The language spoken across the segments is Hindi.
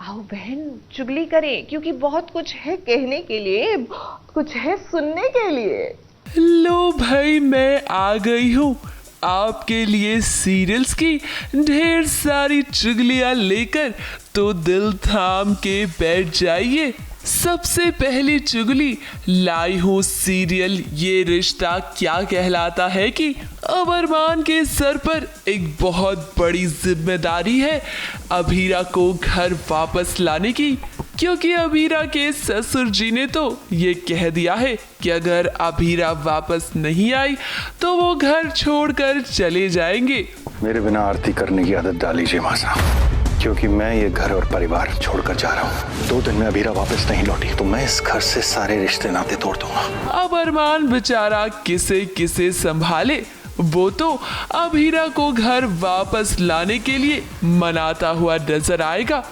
आओ बहन चुगली करें, क्योंकि बहुत कुछ है कहने के लिए, कुछ है सुनने के लिए। लो भाई, मैं आ गई हूँ आपके लिए सीरियल्स की ढेर सारी चुगलियां लेकर, तो दिल थाम के बैठ जाइए। सबसे पहली चुगली लाई हूँ सीरियल ये रिश्ता क्या कहलाता है कि अब अरमान के सर पर एक बहुत बड़ी जिम्मेदारी है अभीरा को घर वापस लाने की, क्योंकि अभीरा के ससुर जी ने तो ये कह दिया है कि अगर अभीरा वापस नहीं आई तो वो घर छोड़कर चले जाएंगे। मेरे बिना आरती करने की आदत डालीजिए माँ साहब, क्योंकि मैं ये घर और परिवार छोड़कर जा रहा हूँ। 2 दिन में अभीरा वापस नहीं लौटी तो मैं इस घर से सारे रिश्ते नाते तोड़ दूंगा। अब अरमान बेचारा किसे किसे संभाले, वो तो अभीरा को घर वापस लाने के लिए मनाता हुआ नजर आएगा,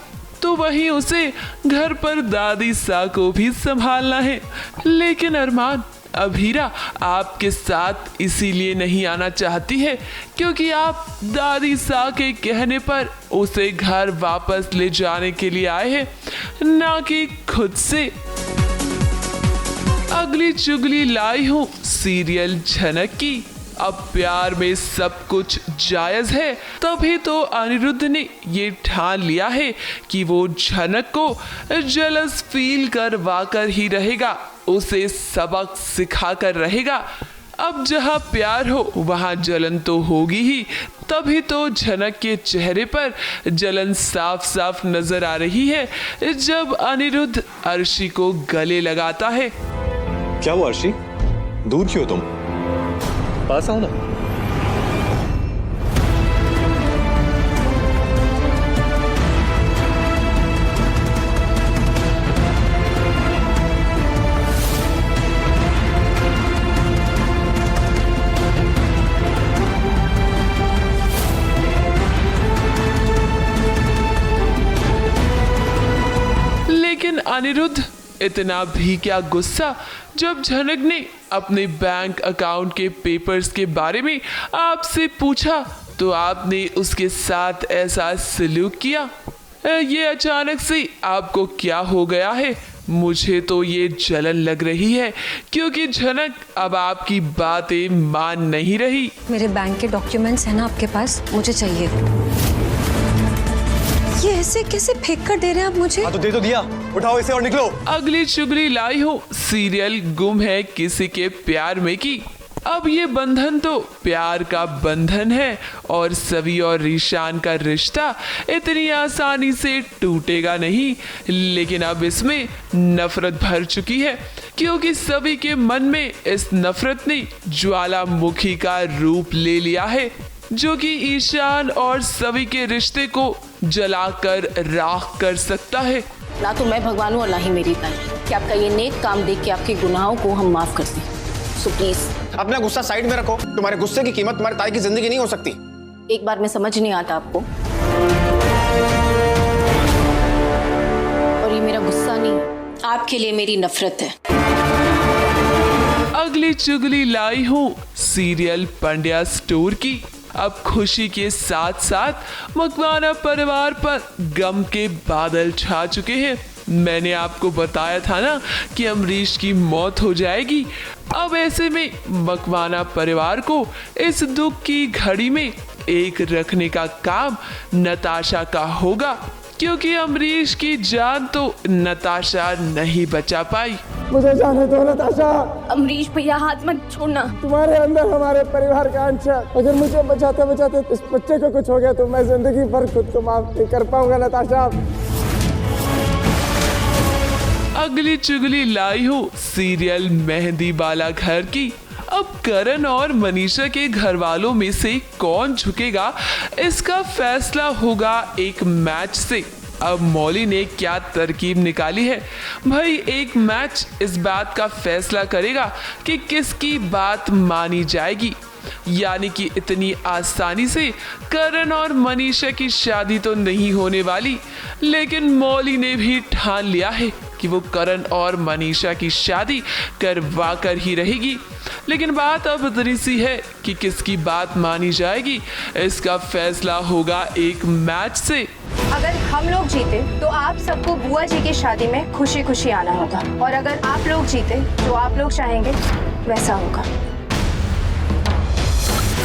तो वहीं उसे घर पर दादी सा को भी संभालना है। लेकिन अरमान अभीरा आपके साथ इसीलिए नहीं आना चाहती है क्योंकि आप दादी सा के कहने पर उसे घर वापस ले जाने के लिए आए हैं, ना कि खुद से। अगली चुगली लाई हूँ सीरियल झनक की। अब प्यार में सब कुछ जायज है, तभी तो अनिरुद्ध ने ये ठान लिया है कि वो झनक को जेलस फील करवा कर ही रहेगा, उसे सबक सिखा कर रहेगा। अब जहाँ प्यार हो वहाँ जलन तो होगी ही, तभी तो झनक के चेहरे पर जलन साफ साफ नजर आ रही है जब अनिरुद्ध अर्शी को गले लगाता है। क्या हुआ अर्शी, दूर क्यों तुम? पास आओ ना। लेकिन अनिरुद्ध इतना भी क्या गुस्सा जब झनक ने अपने बैंक अकाउंट के पेपर्स के बारे में आपसे पूछा तो आपने उसके साथ ऐसा सलूक किया। ये अचानक से आपको क्या हो गया है? मुझे तो ये जलन लग रही है क्योंकि झनक अब आपकी बातें मान नहीं रही। मेरे बैंक के डॉक्यूमेंट्स हैं ना आपके पास, मुझे चाहिए। ये ऐसे कैसे फेंक कर दे रहे हैं आप मुझे? हाँ तो दे तो दिया, उठाओ इसे और निकलो। अगली चुगली लाई हूँ सीरियल गुम है किसी के प्यार में की। अब ये बंधन तो प्यार का बंधन है और सवी और रीशान का रिश्ता इतनी आसानी से टूटेगा नहीं, लेकिन अब इसमें नफरत भर चुकी है क्योंकि सभी के मन में इस नफरत ने ज्वालामुखी का रूप ले लिया है जो कि ईशान और सवी के रिश्ते को जलाकर राख कर सकता है। ना तो मैं भगवान हूँ और ना ही मेरी ताई कि आपका ये नेक काम देख के आपके गुनाहों को हम माफ कर दें। सो प्लीज अपना गुस्सा साइड में रखो, तुम्हारे गुस्से की कीमत तुम्हारी ताई की जिंदगी नहीं हो सकती। एक बार में समझ नहीं आता आपको, और ये मेरा गुस्सा नहीं, आपके लिए मेरी नफरत है। अगली चुगली लाई हूँ सीरियल पंड्या स्टोर की। अब खुशी के साथ साथ मकवाना परिवार पर गम के बादल छा चुके हैं। मैंने आपको बताया था ना कि अमरीश की मौत हो जाएगी। अब ऐसे में मकवाना परिवार को इस दुख की घड़ी में एक रखने का काम नताशा का होगा, क्योंकि अमरीश की जान तो नताशा नहीं बचा पाई। मुझे जाने दो नताशा। अमरीश भैया हाथ मत छोड़ना। तुम्हारे अंदर हमारे परिवार का अंश है। अगर मुझे बचाते बचाते इस बच्चे को कुछ हो गया तो मैं जिंदगी भर खुद को माफ नहीं कर पाऊंगा नताशा। अगली चुगली लाई हूँ सीरियल मेहंदी वाला घर की। अब करण और मनीषा के घर वालों में से कौन झुकेगा इसका फैसला होगा एक मैच से। अब मौली ने क्या तरकीब निकाली है भाई, एक मैच इस बात का फैसला करेगा कि किसकी बात मानी जाएगी। यानी कि इतनी आसानी से करण और मनीषा की शादी तो नहीं होने वाली, लेकिन मौली ने भी ठान लिया है कि वो करण और मनीषा की शादी करवा कर ही रहेगी। लेकिन बात अब इतनी सी है कि किसकी बात मानी जाएगी इसका फैसला होगा एक मैच से। अगर हम लोग जीते तो आप सबको बुआ जी की शादी में खुशी खुशी आना होगा, और अगर आप लोग जीते तो आप लोग चाहेंगे वैसा होगा।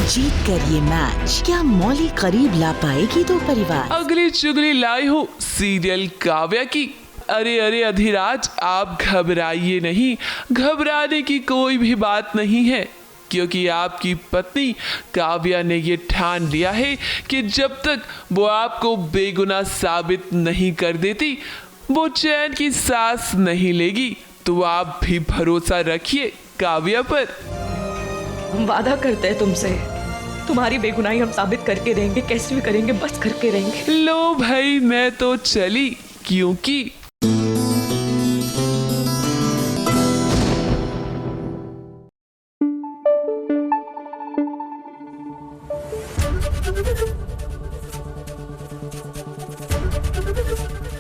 जीत कर ये मैच क्या मौली करीब ला पाएगी दो परिवार? अगली चुगली लाई हूँ सीरियल काव्या की। अरे अरे अधिराज, आप घबराइए नहीं, घबराने की कोई भी बात नहीं है, क्योंकि आपकी पत्नी काव्या ने ये ठान लिया है कि जब तक वो आपको बेगुनाह साबित नहीं कर देती वो चैन की सांस नहीं लेगी। तो आप भी भरोसा रखिए काव्या पर। हम वादा करते हैं तुमसे, तुम्हारी बेगुनाही हम साबित करके रहेंगे, कैसे भी करेंगे, बस करके रहेंगे। लो भाई, मैं तो चली, क्योंकि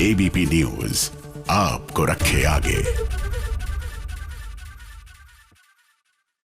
एबीपी न्यूज आपको रखे आगे।